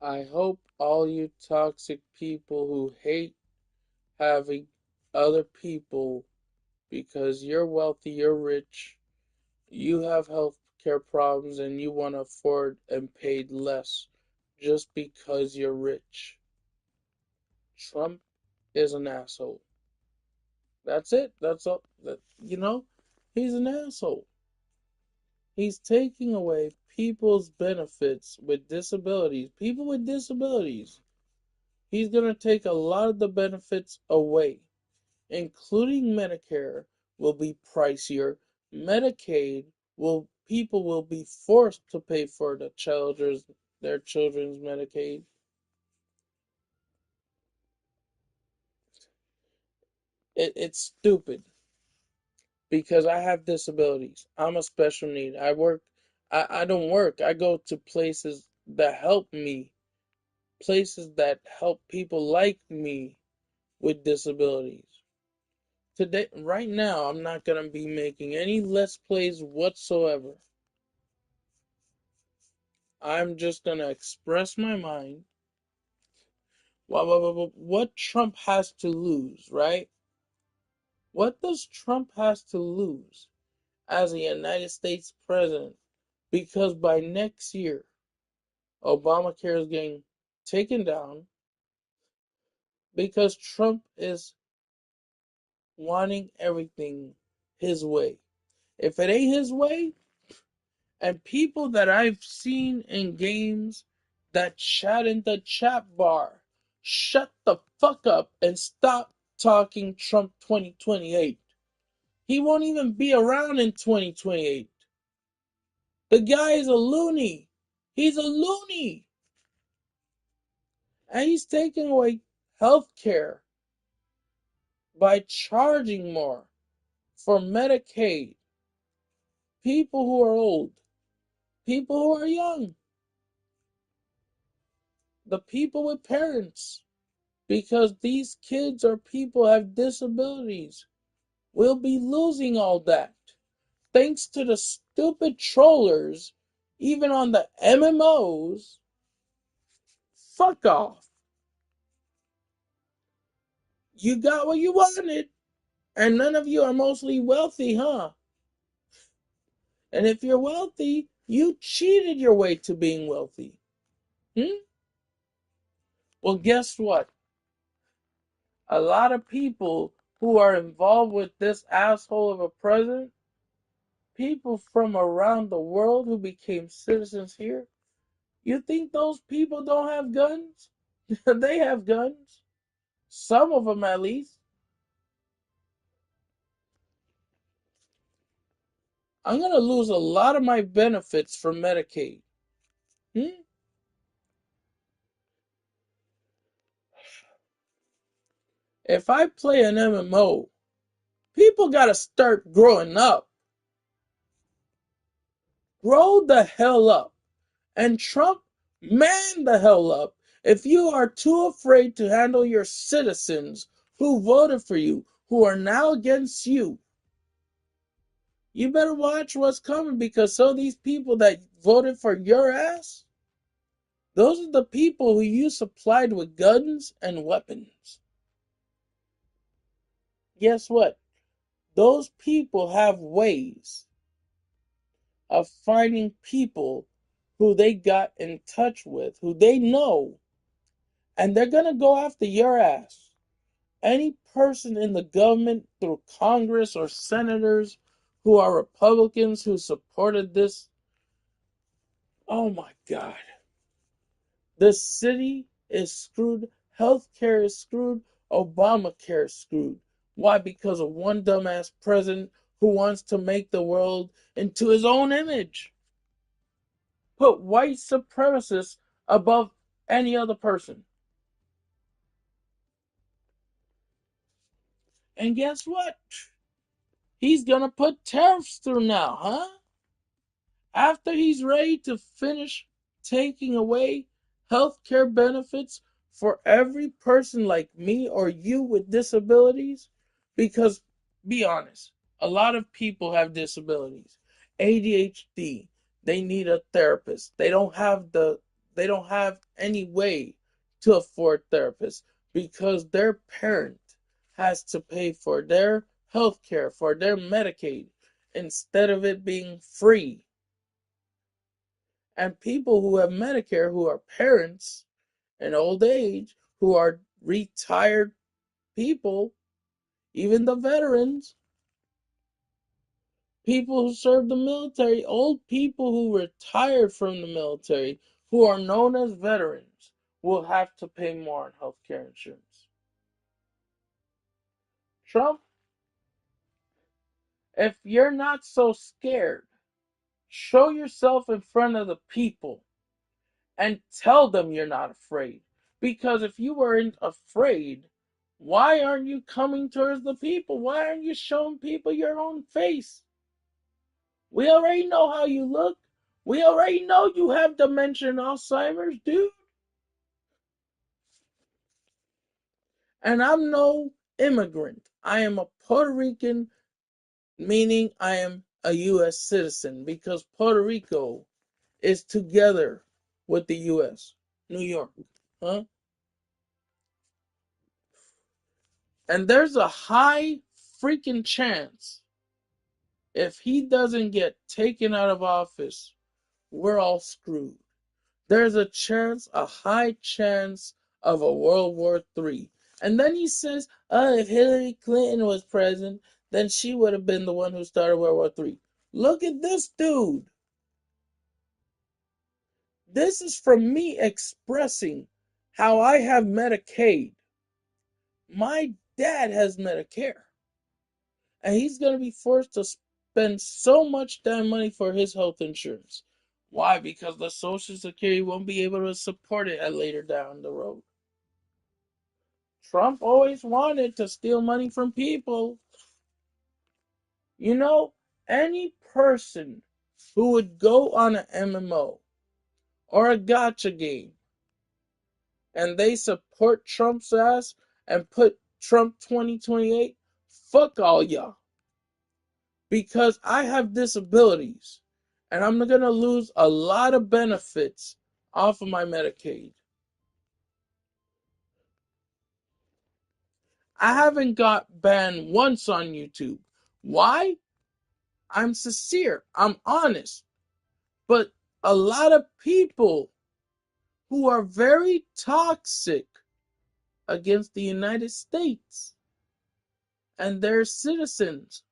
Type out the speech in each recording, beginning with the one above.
I hope all you toxic people who hate having other people because you're wealthy, you're rich, you have health care problems, and you want to afford and pay less just because you're rich. Trump is an asshole. That's it. That's all. He's an asshole. He's taking away people's benefits with disabilities. People with disabilities. He's going to take a lot of the benefits away, including Medicare will be pricier. Medicaid people will be forced to pay for their children's Medicaid. It's stupid because I have disabilities. I'm a special need. I don't work. I go to places that help me, places that help people like me with disabilities. Today, right now, I'm not going to be making any Let's Plays whatsoever. I'm just going to express my mind. What Trump has to lose, right? What does Trump has to lose as a United States president? Because by next year, Obamacare is getting taken down because Trump is wanting everything his way. If it ain't his way, and people that I've seen in games that chat in the chat bar, shut the fuck up and stop talking Trump 2028. He won't even be around in 2028. The guy is a loony. He's a loony. And he's taking away health care by charging more for Medicaid, people who are old, people who are young, the people with parents, because these kids or people have disabilities. We'll be losing all that thanks to the stupid trollers, even on the MMOs. Fuck off. You got what you wanted, and none of you are mostly wealthy, huh? And if you're wealthy, you cheated your way to being wealthy. Hmm? Well, guess what? A lot of people who are involved with this asshole of a president, people from around the world who became citizens here, you think those people don't have guns? They have guns. Some of them, at least. I'm going to lose a lot of my benefits for Medicaid. Hmm? If I play an MMO, people got to start growing up. Grow the hell up. And Trump, man the hell up. If you are too afraid to handle your citizens who voted for you, who are now against you, you better watch what's coming, because some of these people that voted for your ass, those are the people who you supplied with guns and weapons. Guess what? Those people have ways of finding people who they got in touch with, who they know, and they're going to go after your ass. Any person in the government through Congress or senators who are Republicans who supported this, oh my God. The city is screwed. Healthcare is screwed. Obamacare is screwed. Why? Because of one dumbass president who wants to make the world into his own image. Put white supremacists above any other person. And guess what? He's gonna put tariffs through now, huh? After he's ready to finish taking away healthcare benefits for every person like me or you with disabilities, because be honest, a lot of people have disabilities, ADHD, they need a therapist. They don't have any way to afford therapists because their parent has to pay for their health care, for their Medicaid, instead of it being free. And people who have Medicare, who are parents in old age, who are retired people, even the veterans, people who served the military, old people who retired from the military, who are known as veterans, will have to pay more on health care insurance. Trump, if you're not so scared, show yourself in front of the people and tell them you're not afraid. Because if you weren't afraid, why aren't you coming towards the people? Why aren't you showing people your own face? We already know how you look. We already know you have dementia and Alzheimer's, dude. And I'm no immigrant. I am a Puerto Rican, meaning I am a U.S. citizen because Puerto Rico is together with the U.S. New York. Huh? And there's a high freaking chance if he doesn't get taken out of office, we're all screwed. There's a chance, a high chance of a World War III. And then he says, if Hillary Clinton was president, then she would have been the one who started World War III. Look at this dude. This is from me expressing how I have Medicaid. My dad has Medicare. And he's going to be forced to spend so much damn money for his health insurance. Why? Because the Social Security won't be able to support it at later down the road. Trump always wanted to steal money from people. You know, any person who would go on an MMO or a gotcha game and they support Trump's ass and put Trump 2028, fuck all y'all. Because I have disabilities and I'm going to lose a lot of benefits off of my Medicaid. I haven't got banned once on YouTube. Why? I'm sincere. I'm honest. But a lot of people who are very toxic against the United States and their citizens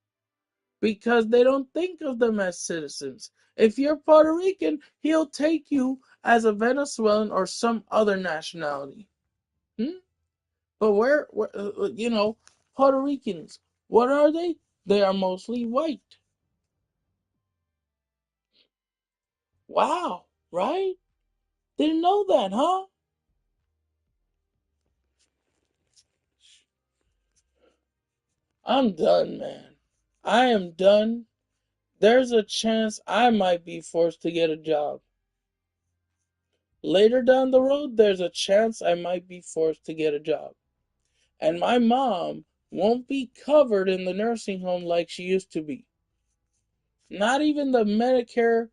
because they don't think of them as citizens. If you're Puerto Rican, he'll take you as a Venezuelan or some other nationality. Hmm? But Puerto Ricans, what are they? They are mostly white. Wow, right? Didn't know that, huh? I'm done, man. I am done. There's a chance I might be forced to get a job. Later down the road, there's a chance I might be forced to get a job. And my mom won't be covered in the nursing home like she used to be. Not even the Medicare,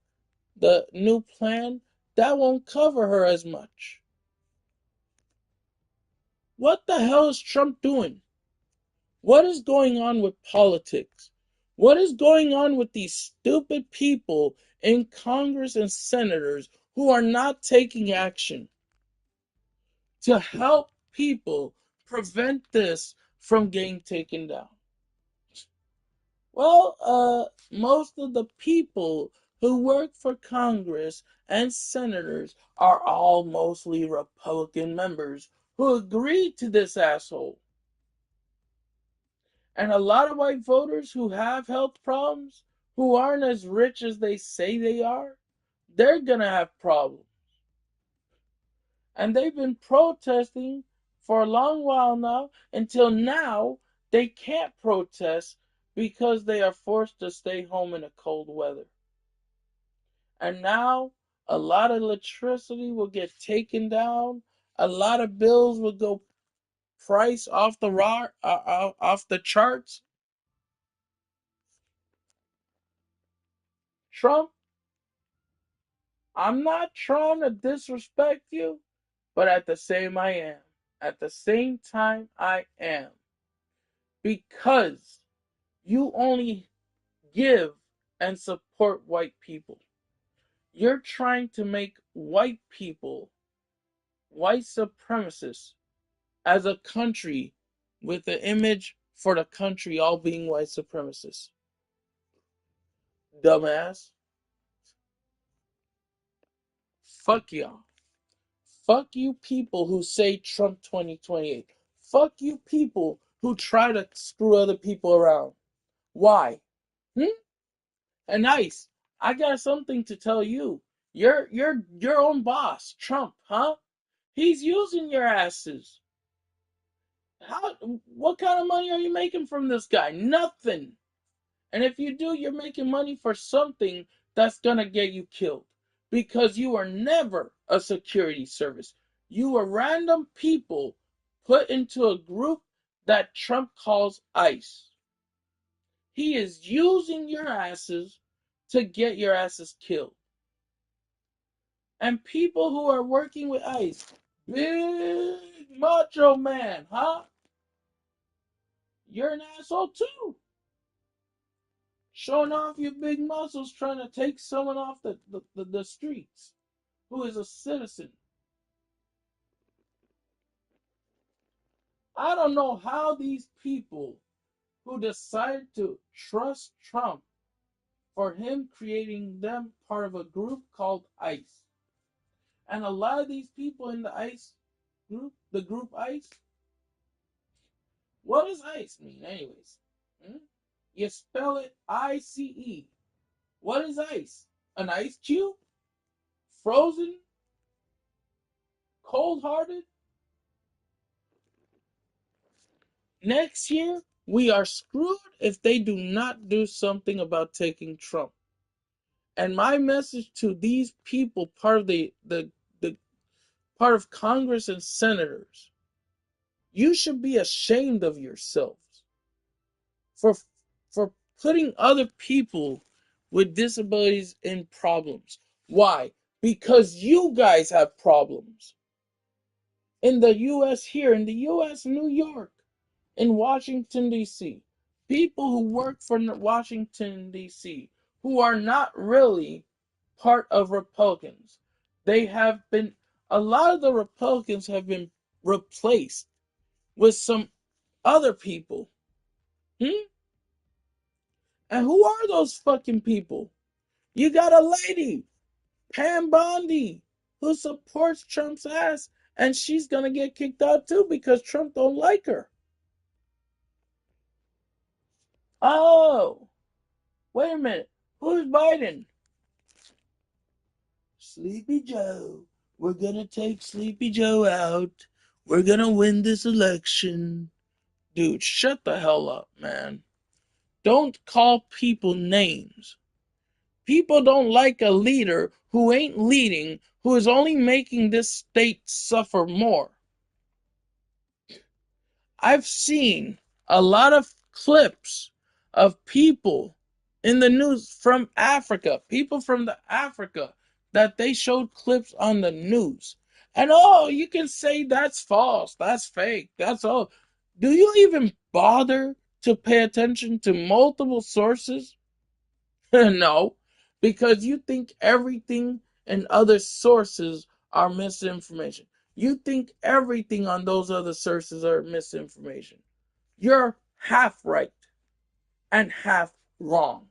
the new plan, that won't cover her as much. What the hell is Trump doing? What is going on with politics? What is going on with these stupid people in Congress and senators who are not taking action to help people prevent this from getting taken down? Well, most of the people who work for Congress and senators are all mostly Republican members who agreed to this asshole. And a lot of white voters who have health problems, who aren't as rich as they say they are, they're going to have problems. And they've been protesting for a long while now until now they can't protest because they are forced to stay home in the cold weather. And now a lot of electricity will get taken down. A lot of bills will go price off the charts. Trump I'm not trying to disrespect you, but at the same I am. At the same time I am. Because you only give and support white people. You're trying to make white people white supremacists as a country with the image for the country all being white supremacists. Dumbass. Fuck y'all. Fuck you people who say Trump 2028. Fuck you people who try to screw other people around. Why? Hmm? And Ice, I got something to tell you. Your own boss, Trump, huh? He's using your asses. How? What kind of money are you making from this guy? Nothing. And if you do, you're making money for something that's gonna get you killed. Because you are never a security service. You are random people put into a group that Trump calls ICE. He is using your asses to get your asses killed. And people who are working with ICE, big macho man, huh? You're an asshole too. Showing off your big muscles trying to take someone off the streets who is a citizen. I don't know how these people who decide to trust Trump for him creating them part of a group called ICE. And a lot of these people in the ICE group, the group ICE, what does ICE mean, anyways? Hmm? You spell it ICE. What is ice? An ice cube? Frozen? Cold hearted? Next year, we are screwed if they do not do something about taking Trump. And my message to these people, part of the part of Congress and senators, you should be ashamed of yourselves for for putting other people with disabilities in problems. Why? Because you guys have problems. In the US here, in the US, New York, in Washington, D.C., people who work for Washington, D.C., who are not really part of Republicans. They have been, a lot of the Republicans have been replaced with some other people. Hmm? And who are those fucking people? You got a lady, Pam Bondi, who supports Trump's ass, and she's gonna get kicked out too because Trump don't like her. Oh, wait a minute. Who's Biden? Sleepy Joe. We're gonna take Sleepy Joe out. We're gonna win this election. Dude, shut the hell up, man. Don't call people names. People don't like a leader who ain't leading, who is only making this state suffer more. I've seen a lot of clips of people in the news from Africa, people from the Africa that they showed clips on the news. And oh, you can say that's false, that's fake, that's all. Do you even bother to pay attention to multiple sources? No, because you think everything in other sources are misinformation. You think everything on those other sources are misinformation. You're half right and half wrong.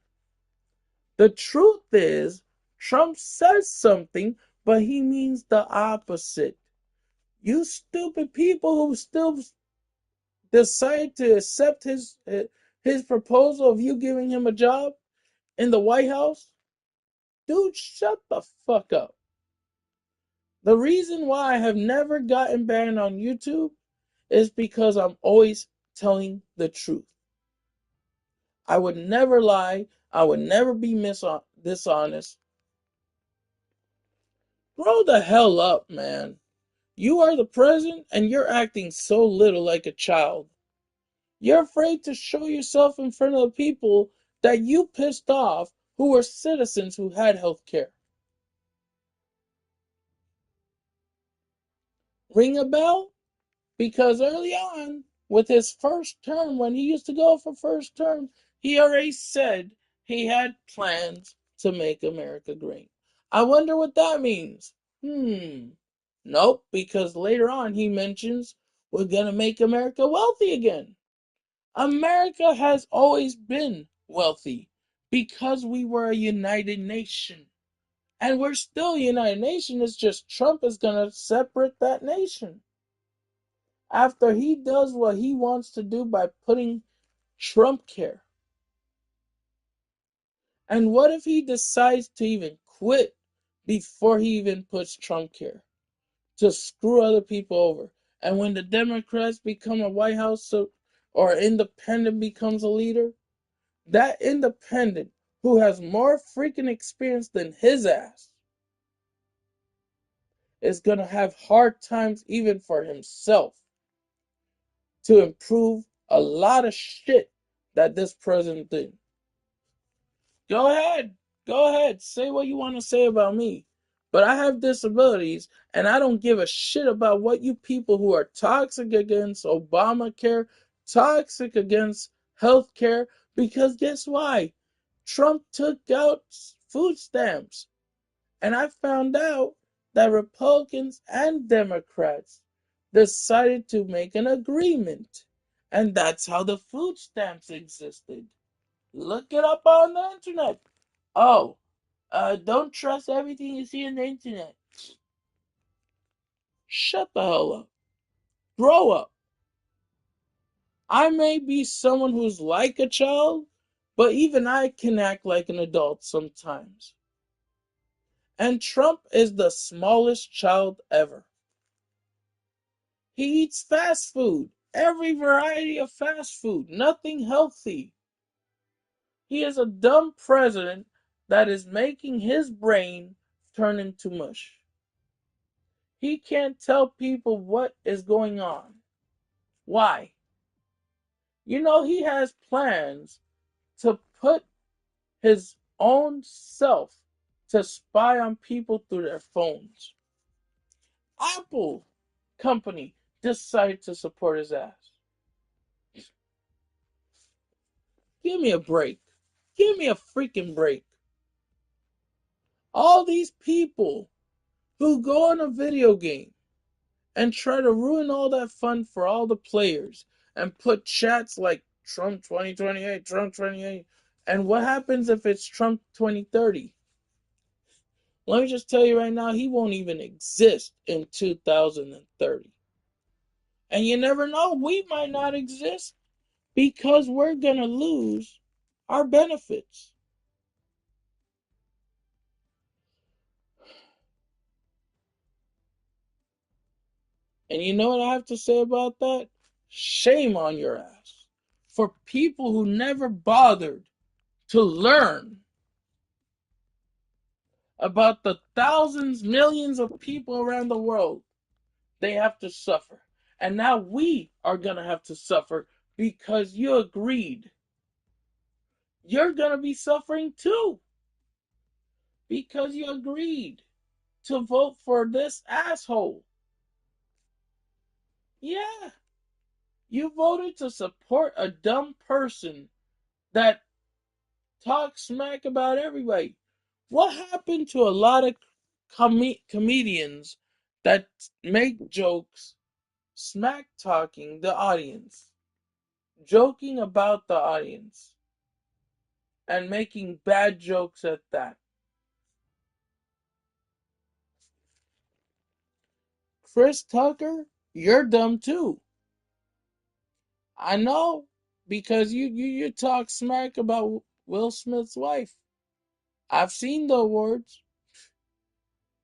The truth is, Trump says something, but he means the opposite. You stupid people who still decide to accept his proposal of you giving him a job in the White House, dude, shut the fuck up. The reason why I have never gotten banned on YouTube is because I'm always telling the truth. I would never lie. I would never be dishonest. Grow the hell up, man. You are the president and you're acting so little like a child. You're afraid to show yourself in front of the people that you pissed off who were citizens who had health care. ring a bell? Because early on, with his first term, when he used to go for first term, he already said he had plans to make America great. I wonder what that means. Nope, because later on he mentions we're gonna make America wealthy again. America has always been wealthy because we were a united nation. And we're still a united nation. It's just Trump is gonna separate that nation after he does what he wants to do by putting Trump care. And what if he decides to even quit before he even puts Trump care to screw other people over? And when the Democrats become a White House or independent becomes a leader, that independent who has more freaking experience than his ass is going to have hard times even for himself to improve a lot of shit that this president did. Go ahead. Go ahead. Say what you want to say about me. But I have disabilities and I don't give a shit about what you people who are toxic against Obamacare, toxic against healthcare, because guess why? Trump took out food stamps. And I found out that Republicans and Democrats decided to make an agreement. And that's how the food stamps existed. Look it up on the internet. Oh, don't trust everything you see on the internet. Shut the hell up. Grow up. I may be someone who's like a child, but even I can act like an adult sometimes. And Trump is the smallest child ever. He eats fast food, every variety of fast food, nothing healthy. He is a dumb president that is making his brain turn into mush. He can't tell people what is going on. Why? You know, he has plans to put his own self to spy on people through their phones. Apple company decided to support his ass. Give me a break. Give me a freaking break. All these people who go on a video game and try to ruin all that fun for all the players and put chats like Trump 2028, Trump 28. And what happens if it's Trump 2030? Let me just tell you right now, he won't even exist in 2030. And you never know, we might not exist because we're going to lose our benefits. And you know what I have to say about that? Shame on your ass. For people who never bothered to learn about the thousands, millions of people around the world, they have to suffer. And now we are going to have to suffer because you agreed. You're going to be suffering too because you agreed to vote for this asshole. Yeah, you voted to support a dumb person that talks smack about everybody. What happened to a lot of comedians that make jokes, smack talking the audience, joking about the audience, and making bad jokes at that? Chris Tucker, you're dumb too. I know because you talk smack about Will Smith's wife. I've seen the awards.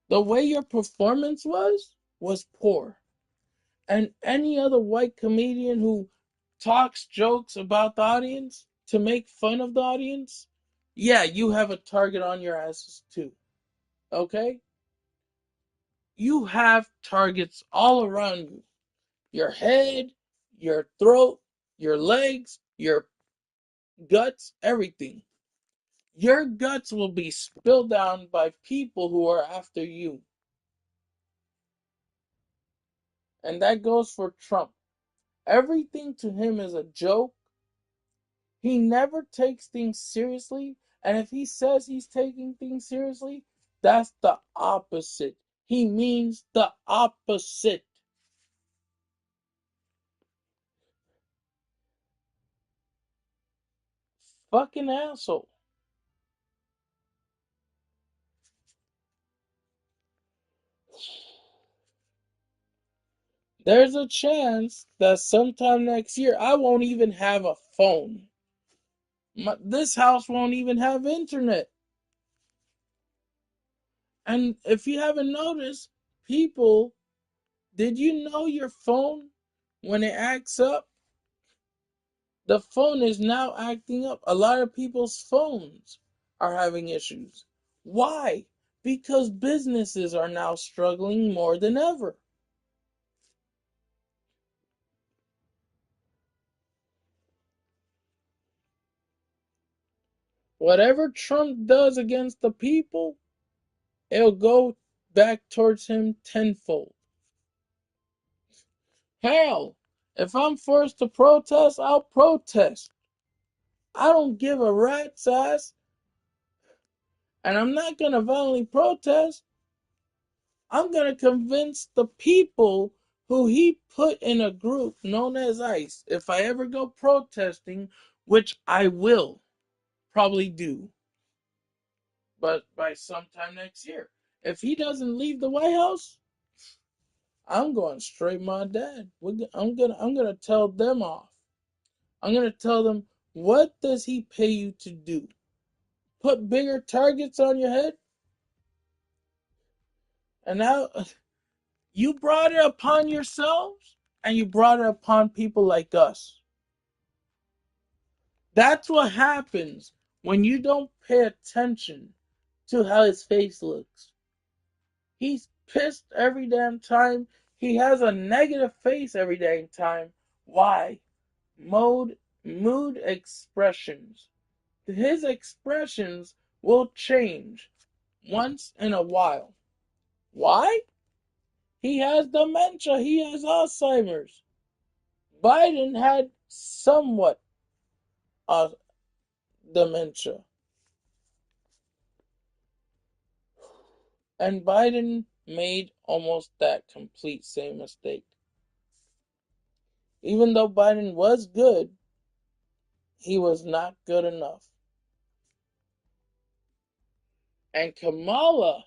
The way your performance was poor. And any other white comedian who talks jokes about the audience to make fun of the audience, yeah, you have a target on your asses too. Okay? You have targets all around you. Your head, your throat, your legs, your guts, everything. Your guts will be spilled down by people who are after you. And that goes for Trump. Everything to him is a joke. He never takes things seriously. And if he says he's taking things seriously, that's the opposite. He means the opposite. Fucking asshole. There's a chance that sometime next year I won't even have a phone. This house won't even have internet. And if you haven't noticed, people, did you know your phone, when it acts up, the phone is now acting up? A lot of people's phones are having issues. Why? Because businesses are now struggling more than ever. Whatever Trump does against the people, it'll go back towards him tenfold. Hell, if I'm forced to protest, I'll protest. I don't give a rat's ass, and I'm not gonna violently protest. I'm gonna convince the people who he put in a group known as ICE. If I ever go protesting, which I will probably do, but by sometime next year. If he doesn't leave the White House, I'm going straight my dad. I'm gonna tell them off. I'm gonna tell them, what does he pay you to do? Put bigger targets on your head? And now you brought it upon yourselves, and you brought it upon people like us. That's what happens when you don't pay attention to how his face looks. He's pissed every damn time. He has a negative face every damn time. Why? Mood expressions. His expressions will change once in a while. Why? He has dementia. He has Alzheimer's. Biden had somewhat of dementia. And Biden made almost that complete same mistake. Even though Biden was good, he was not good enough. And Kamala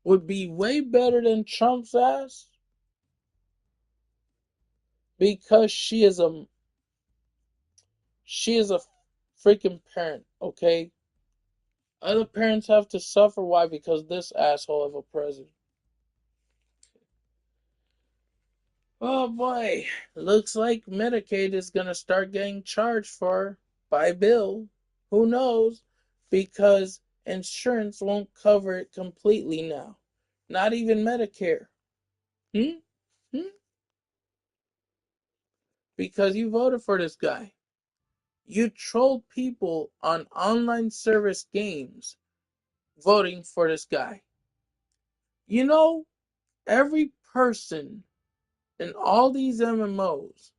would be way better than Trump's ass because she is a freaking parent, okay? Other parents have to suffer. Why? Because this asshole of a president. Oh boy, looks like Medicaid is gonna start getting charged for by bill. Who knows? Because insurance won't cover it completely now. Not even Medicare. Hmm? Hmm? Because you voted for this guy. You trolled people on online service games voting for this guy. You know, every person in all these MMOs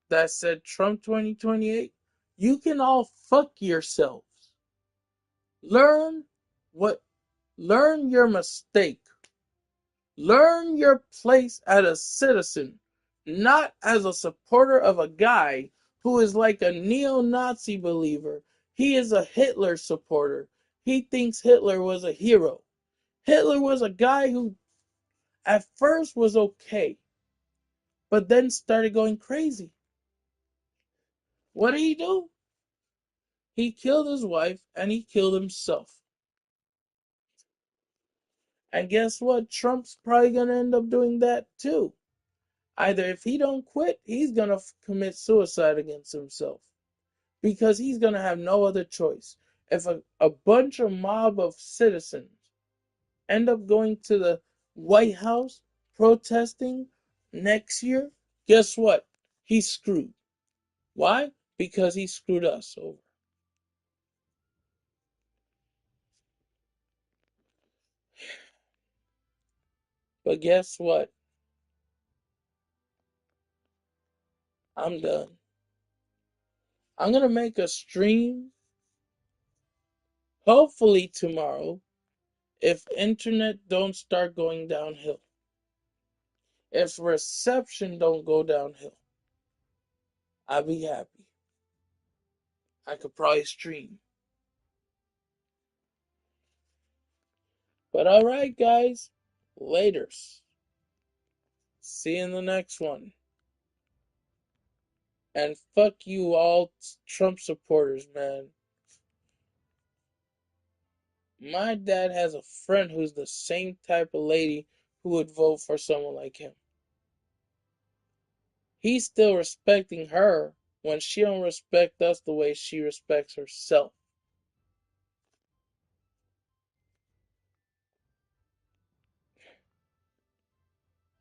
that said Trump 2028, you can all fuck yourselves. Learn what learn your mistake. Learn your place as a citizen, not as a supporter of a guy who is like a neo-Nazi believer. He is a Hitler supporter. He thinks Hitler was a hero. Hitler was a guy who at first was okay, but then started going crazy. What did he do? He killed his wife and he killed himself. And guess what? Trump's probably going to end up doing that too. Either if he don't quit, he's going to commit suicide against himself because he's going to have no other choice. If a bunch of mob of citizens end up going to the White House protesting next year, guess what? He's screwed. Why? Because he screwed us over. But guess what? I'm done. I'm gonna make a stream, hopefully tomorrow, if internet don't start going downhill. If reception don't go downhill, I'll be happy. I could probably stream. But alright, guys. Laters. See you in the next one. And fuck you all Trump supporters, man. My dad has a friend who's the same type of lady who would vote for someone like him. He's still respecting her when she don't respect us the way she respects herself.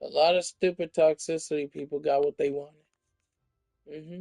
A lot of stupid toxicity people got what they wanted.